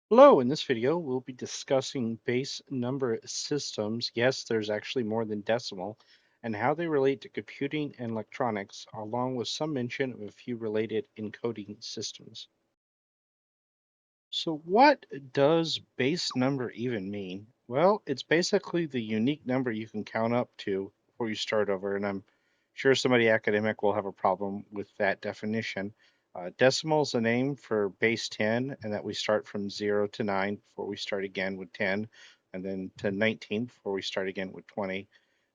Hello, in this video, we'll be discussing base number systems. Yes, there's actually more than decimal, and how they relate to computing and electronics, along with some mention of a few related encoding systems. So what does base number even mean? Well, it's basically the unique number you can count up to before you start over, and I'm sure somebody academic will have a problem with that definition. Decimal is a name for base 10, and that we start from 0 to 9 before we start again with 10, and then to 19 before we start again with 20.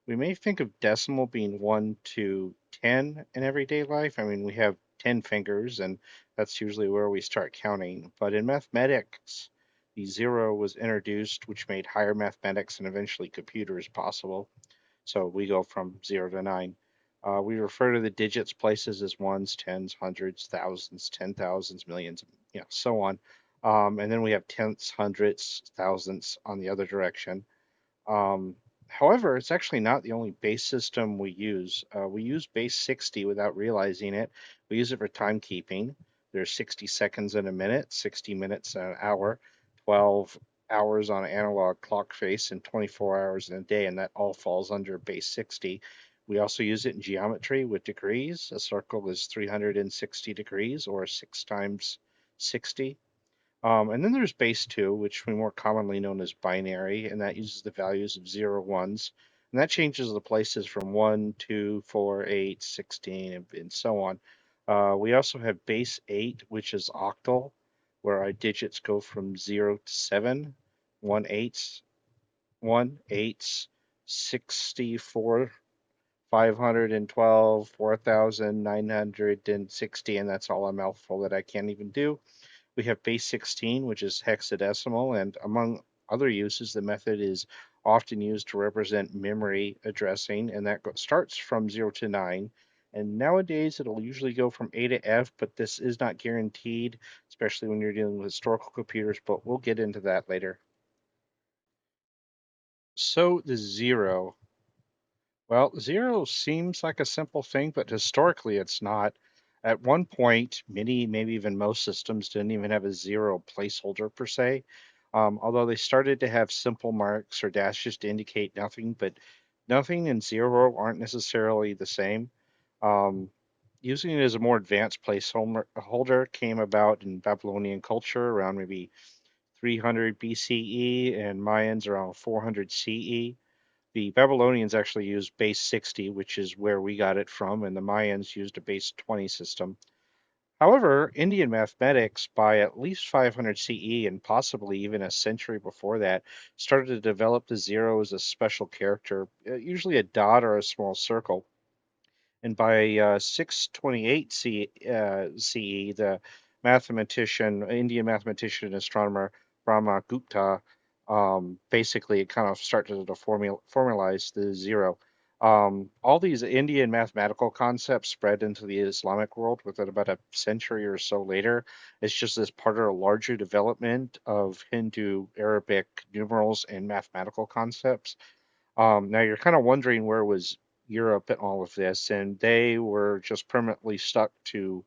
We may think of decimal being 1 to 10 in everyday life. I mean, we have 10 fingers, and that's usually where we start counting. But in mathematics, the zero was introduced, which made higher mathematics and eventually computers possible. So we go from 0 to 9. We refer to the digits places as ones, tens, hundreds, thousands, 10,000s, millions, so on. And then we have tenths, hundredths, thousandths on the other direction. Um, However, it's actually not the only base system we use. We use base 60 without realizing it. We use it for timekeeping. There's 60 seconds in a minute, 60 minutes in an hour, 12 hours on an analog clock face, and 24 hours in a day, and that all falls under base 60. We also use it in geometry with degrees. A circle is 360 degrees, or 6 times 60. And then there's base 2, which we more commonly known as binary, and that uses the values of 0, 1s. And that changes the places from 1, 2, 4, 8, 16, and so on. We also have base 8, which is octal, where our digits go from 0 to 7, 1 eighths, 1 eighths, 64, 512, 4,960, and that's all a mouthful that I can't even do. We have base 16, which is hexadecimal, and among other uses, the method is often used to represent memory addressing, and that starts from 0 to 9. And nowadays, it'll usually go from A to F, but this is not guaranteed, especially when you're dealing with historical computers, but we'll get into that later. So the 0. Well, 0 seems like a simple thing, but historically it's not. At one point, many, maybe even most systems didn't even have a 0 placeholder per se, although they started to have simple marks or dashes to indicate nothing, but nothing and 0 aren't necessarily the same. Um, Using it as a more advanced placeholder came about in Babylonian culture around maybe 300 BCE and Mayans around 400 CE. The Babylonians actually used base 60, which is where we got it from, and the Mayans used a base 20 system. However, Indian mathematics, by at least 500 CE and possibly even a century before that, started to develop the zero as a special character, usually a dot or a small circle. And by 628 CE, the Indian mathematician and astronomer Brahmagupta, basically it kind of started to formalize the zero. All these Indian mathematical concepts spread into the Islamic world within about a century or so later. It's just as part of a larger development of Hindu, Arabic numerals and mathematical concepts. Now you're kind of wondering where was Europe in all of this, and they were just permanently stuck to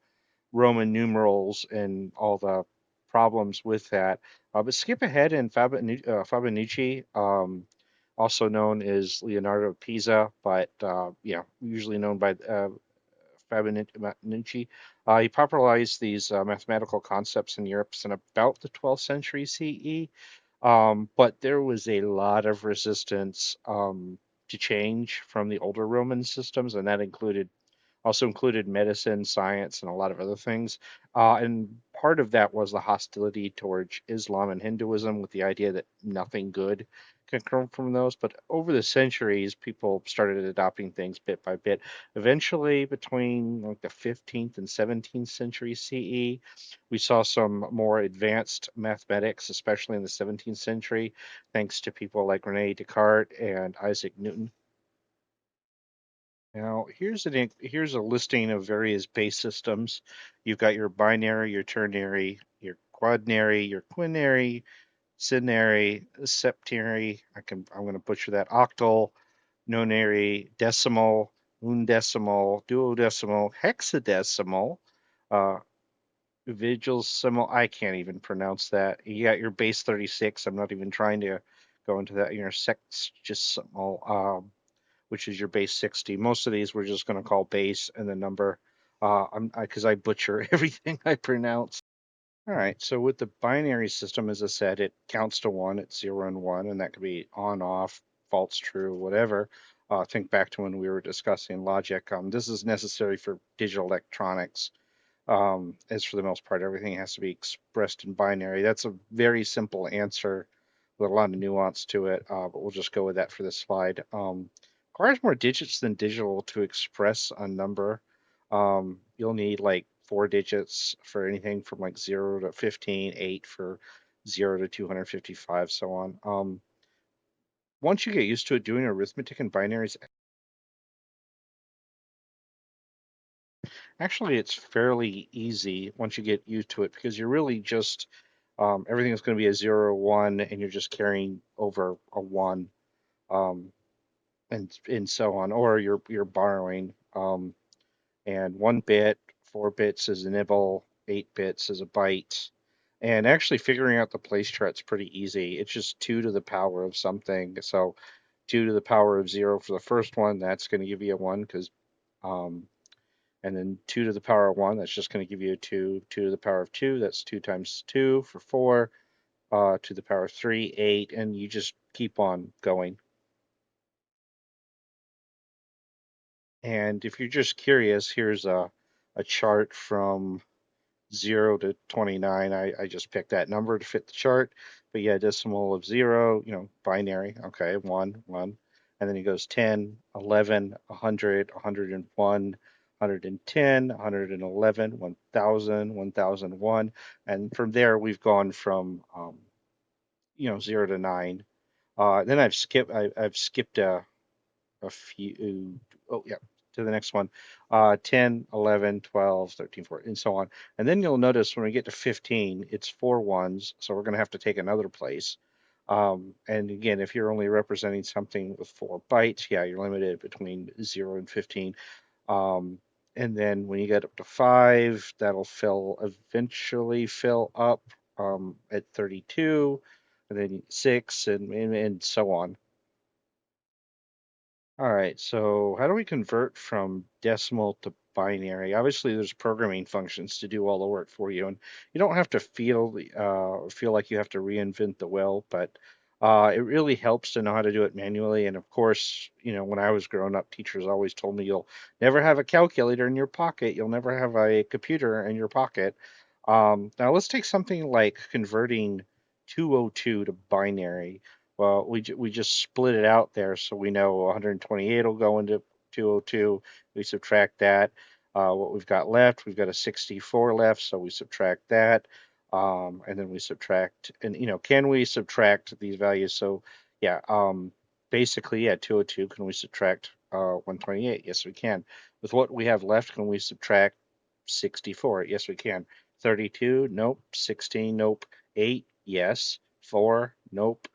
Roman numerals and all the problems with that. But skip ahead in Fabinici, also known as Leonardo Pisa, but usually known by Fabinici. He popularized these mathematical concepts in Europe in about the 12th century CE. But there was a lot of resistance to change from the older Roman systems, and that included medicine, science, and a lot of other things. And part of that was the hostility towards Islam and Hinduism, with the idea that nothing good can come from those. But over the centuries, people started adopting things bit by bit. Eventually, between like the 15th and 17th century CE, we saw some more advanced mathematics, especially in the 17th century, thanks to people like Rene Descartes and Isaac Newton. Now, here's a listing of various base systems. You've got your binary, your ternary, your quaternary, your quinary, centenary, septenary. I'm going to butcher that. Octal, nonary, decimal, undecimal, duodecimal, hexadecimal, uh, vigesimal. I can't even pronounce that. You got your base 36. I'm not even trying to go into that. Your sexagesimal, which is your base 60. Most of these we're just going to call base and the number, because I butcher everything I pronounce. All right, so with the binary system, as I said, it counts to one, it's 0 and 1, and that could be on, off, false, true, whatever. Think back to when we were discussing logic. This is necessary for digital electronics. As for the most part, everything has to be expressed in binary. That's a very simple answer with a lot of nuance to it, but we'll just go with that for this slide. Requires more digits than digital to express a number. You'll need like 4 digits for anything from like 0 to 15, 8 for 0 to 255, so on. Once you get used to it, doing arithmetic in binaries, actually, it's fairly easy once you get used to it because you're really just everything is going to be a 0, 1, and you're just carrying over a 1, um, and so on, or you're borrowing. And 1 bit, 4 bits is a nibble, 8 bits is a byte. And actually figuring out the place chart's pretty easy. It's just 2 to the power of something. So 2 to the power of 0 for the first one, that's going to give you a 1 because um, and then 2 to the power of 1, that's just going to give you a 2. 2 to the power of 2, that's 2 times 2 for 4. To the power of 3, 8, and you just keep on going. And if you're just curious, here's a chart from 0 to 29. I just picked that number to fit the chart. But yeah, decimal of 0, binary. Okay, 1, 1. And then it goes 10, 11, 100, 101, 110, 111, 1000, 1001. And from there, we've gone from, 0 to 9. Then I've skipped a few, oh yeah, to the next one, 10, 11, 12, 13, 14, and so on. And then you'll notice when we get to 15, it's 4 ones, so we're going to have to take another place. And again, if you're only representing something with 4 bytes, yeah, you're limited between 0 and 15. Um, and then when you get up to 5, that'll eventually fill up at 32, and then 6, and so on. All right, so how do we convert from decimal to binary? Obviously, there's programming functions to do all the work for you, and you don't have to feel like you have to reinvent the wheel, but it really helps to know how to do it manually. And of course, when I was growing up, teachers always told me you'll never have a calculator in your pocket, you'll never have a computer in your pocket. Now let's take something like converting 202 to binary. Well, we just split it out there so we know 128 will go into 202. We subtract that. What we've got left, we've got a 64 left, so we subtract that. And then we subtract, and can we subtract these values? So yeah, basically, yeah, 202, can we subtract 128? Yes, we can. With what we have left, can we subtract 64? Yes, we can. 32? Nope. 16? Nope. 8? Yes. 4? Nope.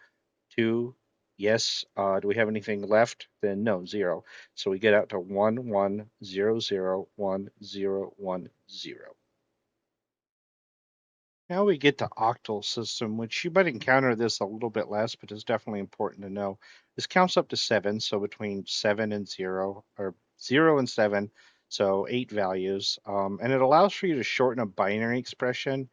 2, yes. Do we have anything left? Then no, 0. So we get out to 1, 1, 0, 0, 1, 0, 1, 0. Now we get to octal system, which you might encounter this a little bit less, but it's definitely important to know. This counts up to 7, so between 7 and 0, or 0 and 7, so 8 values. And it allows for you to shorten a binary expression,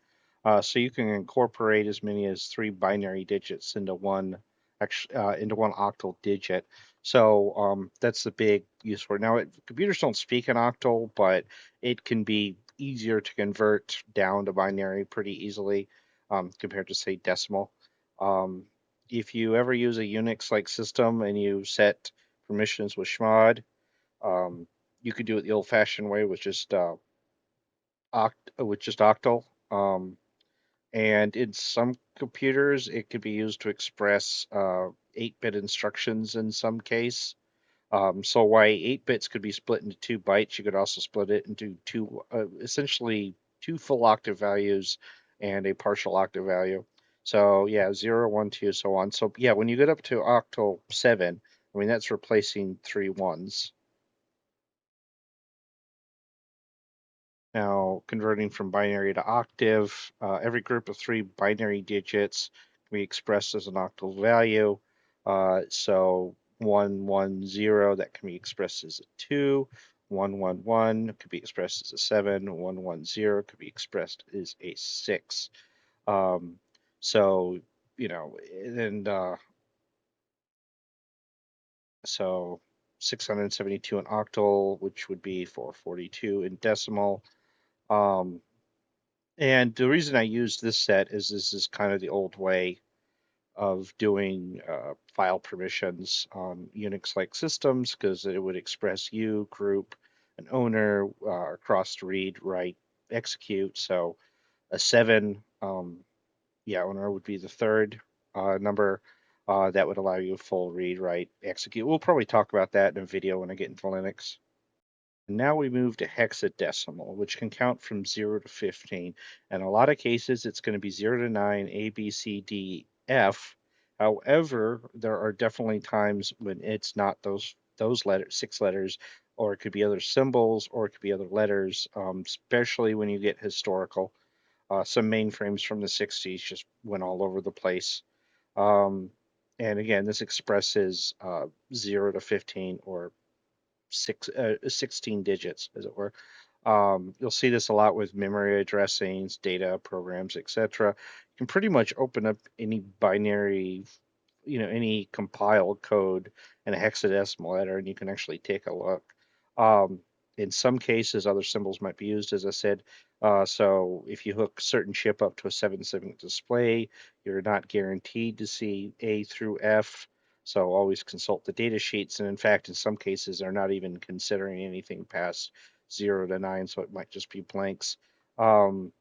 so you can incorporate as many as 3 binary digits into one octal digit. So that's the big use for it. Now, computers don't speak in octal, but it can be easier to convert down to binary pretty easily compared to, say, decimal. Um, if you ever use a Unix-like system and you set permissions with chmod, um, you could do it the old-fashioned way with just octal. And in some computers, it could be used to express 8-bit instructions in some case. So why 8 bits could be split into 2 bytes, you could also split it into essentially two full octave values and a partial octave value. So yeah, 0, 1, 2, so on. So yeah, when you get up to octal 7, I mean that's replacing 3 ones. Now, converting from binary to octave, every group of 3 binary digits can be expressed as an octal value. So 110, that can be expressed as a 2. 111 could be expressed as a 7. 110 could be expressed as a 6. Um, so, and so 672 in octal, which would be 442 in decimal. Um, And the reason I use this set is this is kind of the old way of doing file permissions on Unix-like systems because it would express you, group, an owner, across read, write, execute. So a 7, yeah, owner would be the third number. That would allow you a full read, write, execute. We'll probably talk about that in a video when I get into Linux. Now we move to hexadecimal, which can count from 0 to 15. In a lot of cases, it's going to be 0 to 9, A, B, C, D, F. However, there are definitely times when it's not those letters, 6 letters, or it could be other symbols, or it could be other letters, especially when you get historical. Some mainframes from the 60s just went all over the place. Um, and again, this expresses 0 to 15 or 16 digits, as it were. You'll see this a lot with memory addressings, data programs, etc. You can pretty much open up any binary, any compiled code in a hexadecimal letter, and you can actually take a look. Um, in some cases, other symbols might be used, as I said. So if you hook certain chip up to a 7-7 display, you're not guaranteed to see A through F. So always consult the data sheets. And in fact, in some cases, they're not even considering anything past 0 to 9, so it might just be blanks. Um,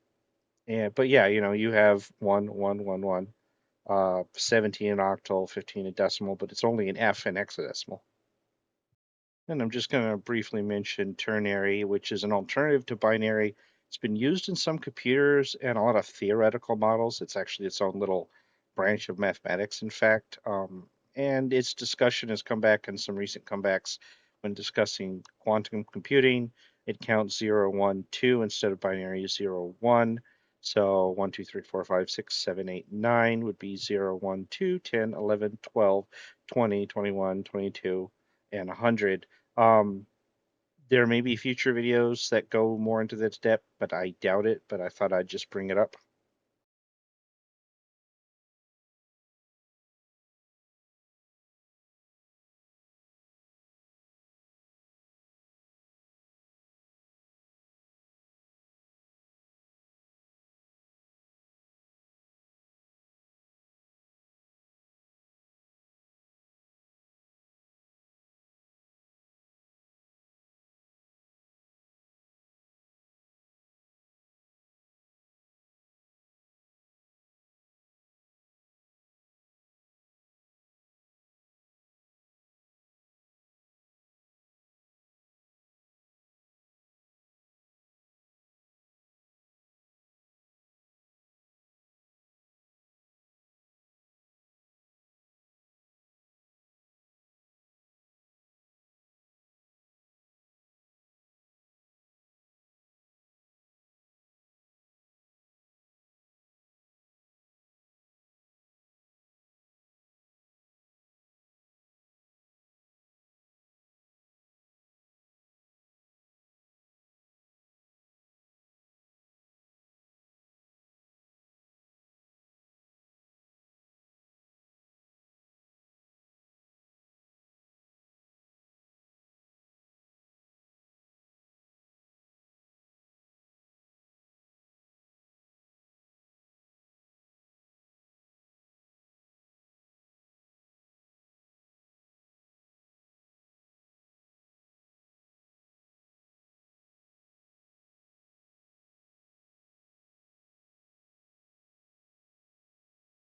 but yeah, you have 1, 1, 1, 1, 17 in octal, 15 in decimal, but it's only an F in hexadecimal. And I'm just going to briefly mention ternary, which is an alternative to binary. It's been used in some computers and a lot of theoretical models. It's actually its own little branch of mathematics, in fact. And its discussion has come back in some recent comebacks when discussing quantum computing. It counts 0, 1, 2 instead of binary 0, 1. So 1, 2, 3, 4, 5, 6, 7, 8, 9 would be 0, 1, 2, 10, 11, 12, 20, 21, 22, and 100. Um, there may be future videos that go more into this depth, but I doubt it. But I thought I'd just bring it up.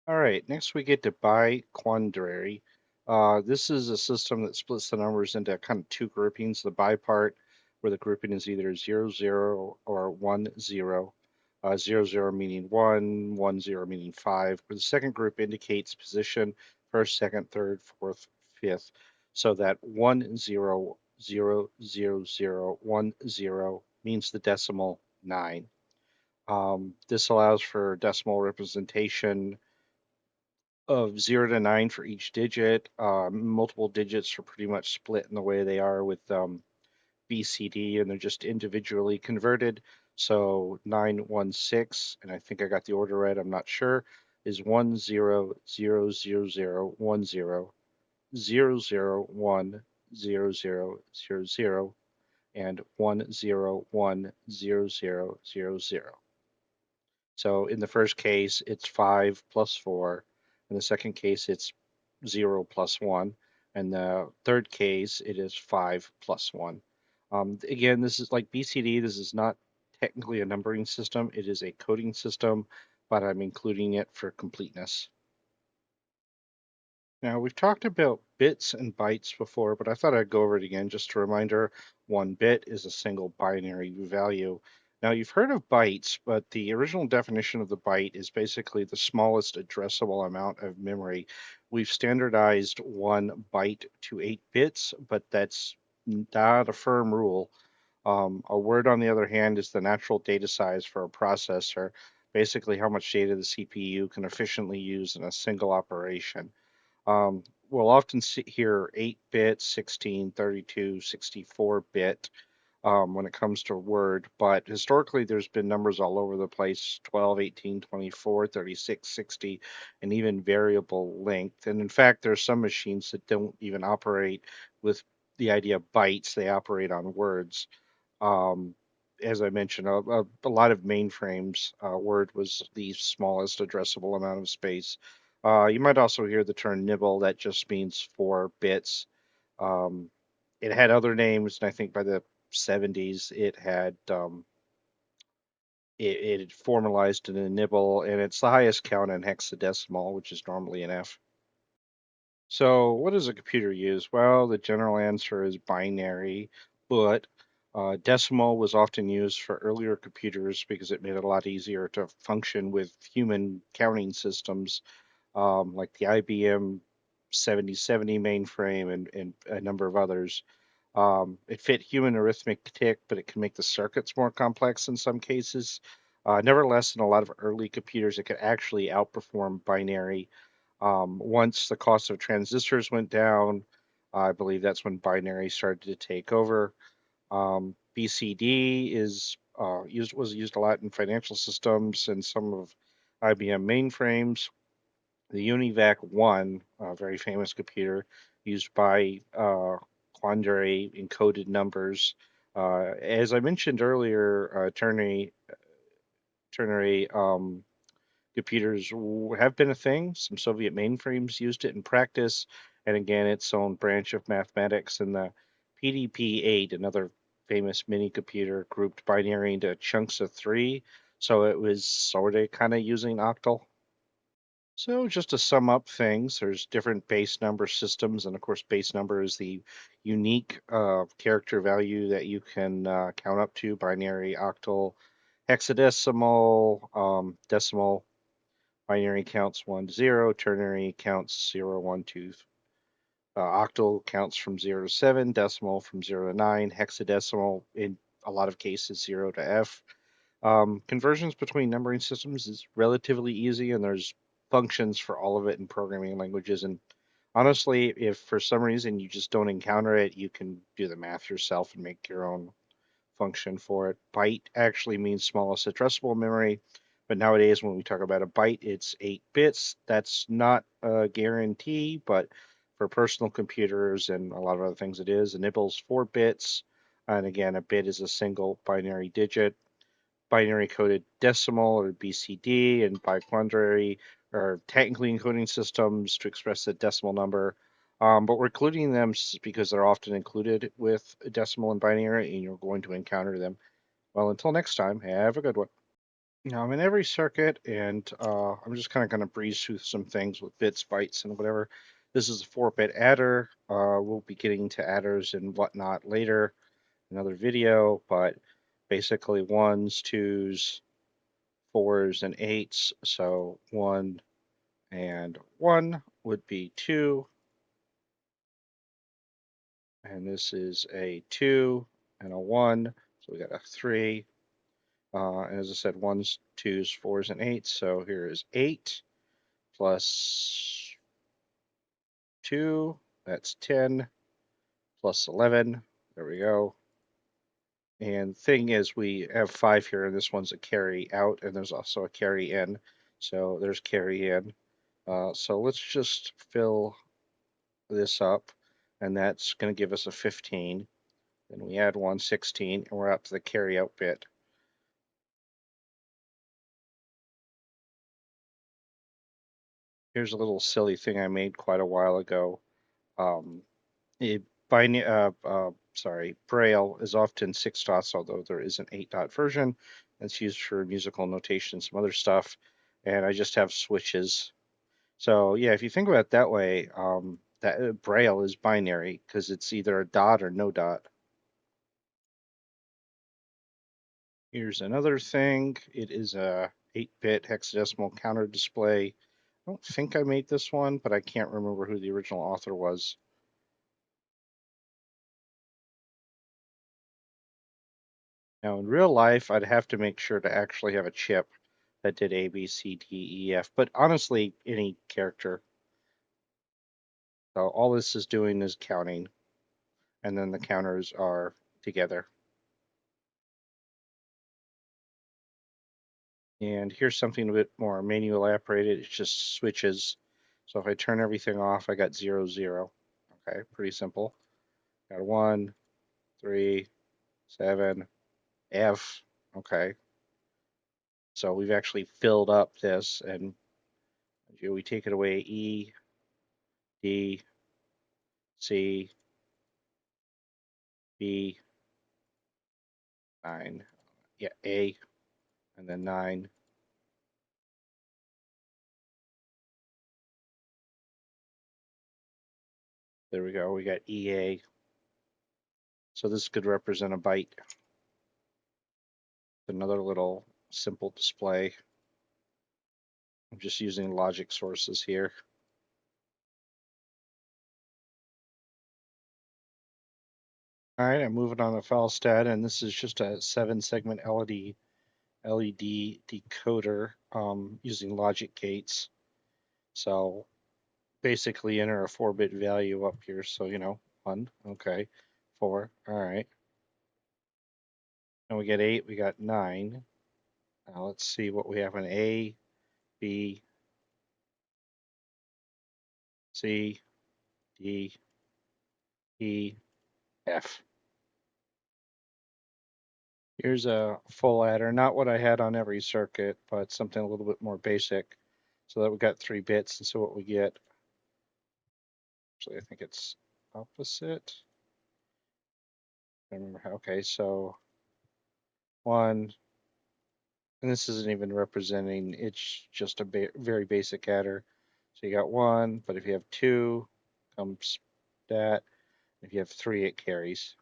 All right, next we get to biquandary. This is a system that splits the numbers into kind of two groupings. The bi part, where the grouping is either 0, 0 or 1, 0. 00 meaning 1, 10 meaning 5, where the second group indicates position, first, second, third, fourth, fifth, so that 100010 means the decimal 9. This allows for decimal representation of 0 to 9 for each digit. Multiple digits are pretty much split in the way they are with BCD, and they're just individually converted. So 916, and I think I got the order right, I'm not sure, is 10000010001000 and 1010000. So in the first case, it's 5 plus 4. In the second case, it's 0 plus 1. And the third case, it is 5 plus 1. Again, this is like BCD. This is not technically a numbering system. It is a coding system, but I'm including it for completeness. Now, we've talked about bits and bytes before, but I thought I'd go over it again. Just a reminder, 1 bit is a single binary value. Now, you've heard of bytes, but the original definition of the byte is basically the smallest addressable amount of memory. We've standardized 1 byte to 8 bits, but that's not a firm rule. A word, on the other hand, is the natural data size for a processor, basically how much data the CPU can efficiently use in a single operation. We'll often hear 8-bit, 16, 32, 64-bit when it comes to Word, but historically there's been numbers all over the place: 12, 18, 24, 36, 60, and even variable length. And in fact, there's some machines that don't even operate with the idea of bytes, they operate on words. Um, as I mentioned, a lot of mainframes, Word was the smallest addressable amount of space. You might also hear the term nibble, that just means 4 bits. Um, it had other names, and I think by the 70s it had it had formalized in a nibble, and it's the highest count in hexadecimal, which is normally an F. So, what does a computer use? Well, the general answer is binary, but decimal was often used for earlier computers because it made it a lot easier to function with human counting systems, like the IBM 7070 mainframe and a number of others. It fit human arithmetic, but it can make the circuits more complex in some cases. Nevertheless, in a lot of early computers, it could actually outperform binary. Once the cost of transistors went down, I believe that's when binary started to take over. BCD was used a lot in financial systems and some of IBM mainframes. The UNIVAC 1, a very famous computer used by Quandary, encoded numbers. As I mentioned earlier, ternary computers have been a thing. Some Soviet mainframes used it in practice, and again, its own branch of mathematics. And the PDP-8, another famous mini computer, grouped binary into chunks of 3, so it was sort of kind of using octal. So just to sum up things, there's different base number systems, and of course, base number is the unique character value that you can count up to: binary, octal, hexadecimal, decimal. Binary counts 1 to 0, ternary counts 0, 1, 2. Octal counts from 0 to 7, decimal from 0 to 9, hexadecimal in a lot of cases 0 to F. Conversions between numbering systems is relatively easy, and there's functions for all of it in programming languages. And honestly, if for some reason you just don't encounter it, you can do the math yourself and make your own function for it. Byte actually means smallest addressable memory, but nowadays when we talk about a byte, it's 8 bits. That's not a guarantee, but for personal computers and a lot of other things it is. A nibble's 4 bits, and again, a bit is a single binary digit. Binary coded decimal, or BCD, and biquadary are technically encoding systems to express a decimal number. But we're including them because they're often included with a decimal and binary, and you're going to encounter them. Well, until next time, have a good one. Now, I'm in every circuit, and I'm just kind of going to breeze through some things with bits, bytes, and whatever. This is a 4-bit adder. We'll be getting to adders and whatnot later, in another video, but basically ones, twos, 4s and 8s. So 1 and 1 would be 2. And this is a 2 and a 1. So we got a 3. And as I said, 1s, 2s, 4s, and 8s. So here is 8 plus 2. That's 10 plus 11. There we go. And thing is, we have 5 here, and this one's a carry out, and there's also a carry in. So there's carry in. So let's just fill this up, and that's going to give us a 15. Then we add 1, 16, and we're up to the carry out bit. Here's a little silly thing I made quite a while ago. Um, it, Braille is often 6 dots, although there is an 8-dot version that's used for musical notation and some other stuff. And I just have switches. So yeah, if you think about it that way, that Braille is binary because it's either a dot or no dot. Here's another thing. It is a 8-bit hexadecimal counter display. I don't think I made this one, but I can't remember who the original author was. Now, in real life, I'd have to make sure to actually have a chip that did A, B, C, D, E, F, but honestly, any character. So all this is doing is counting, and then the counters are together. And here's something a bit more manual operated. It's just switches. So if I turn everything off, I got 0, 0. Okay, pretty simple. Got 1, 3, 7, F. Okay. So we've actually filled up this, and we take it away E, D, C, B, 9. Yeah, A, and then 9. There we go. We got EA. So this could represent a byte. Another little simple display. I'm just using logic sources here. All right, I'm moving on to Falstad, and this is just a 7-segment LED decoder using logic gates. So basically enter a 4-bit value up here. So, 1, okay, 4, all right. And we get 8, we got 9. Now let's see what we have in A, B, C, D, E, F. Here's a full adder, not what I had on every circuit, but something a little bit more basic. So that we got 3 bits, and so what we get, actually I think it's opposite. I remember how, okay, so 1, and this isn't even representing, it's just a very basic adder. So you got 1, but if you have 2, comes that. If you have 3, it carries.